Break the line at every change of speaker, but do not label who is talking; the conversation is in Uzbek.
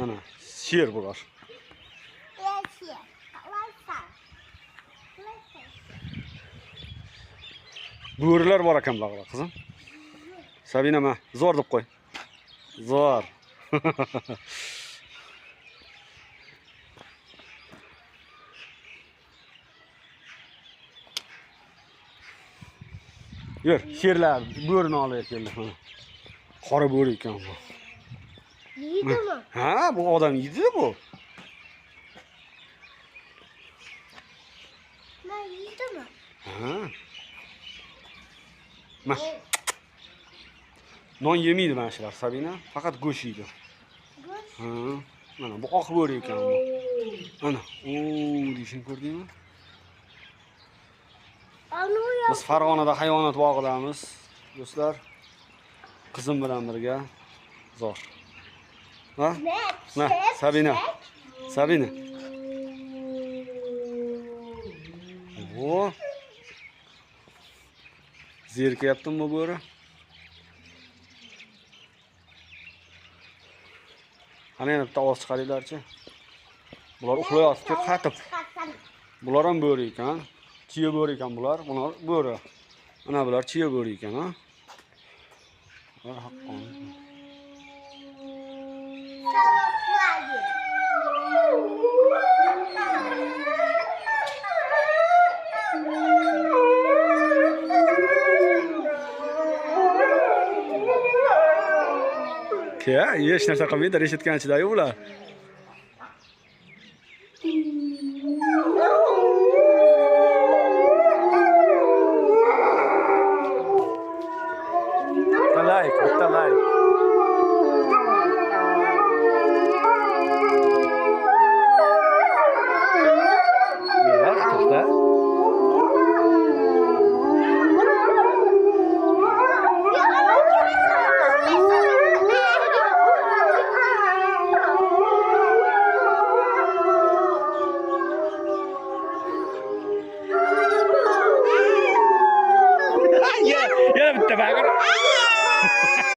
Ana, sher bular. Bo'rilar bor ekan bularga, qizim. Sabina, ma, zo'r deb qo'y. Zo'r. Yur, sherlar bo'rini olib keldi. Qora bo'ri ekan bu.
Yeydimi?
Ha, bu odam yeydi bu.
Ma, yeydimi?
Ha. Ma. Non yemaydi mana shular, Sabina, faqat go'sht yeydi.
Go'sht?
Ha. Mana bu oq bo'ri ekan bu. Ana, deyishini ko'rdingmi? Biz Farg'onada hayvonot bog'idamiz, do'stlar. Qizim bilan birga. Zo'r. Ha? Ma, Sabina. Sabina. O. Zerikayaptimi bu bo'ri? Ana yana bitta ovoz chiqaringlarchi. Bular uxlayapti, qatib. Bular ham bo'ri ekan. Chiya bo'ri ekan bular. Bular bo'ri. Ana bular chiya bo'ri ekan, ha? Bular haqqon. Ya, hech narsa qilmaydi, reshitganchidayu ular.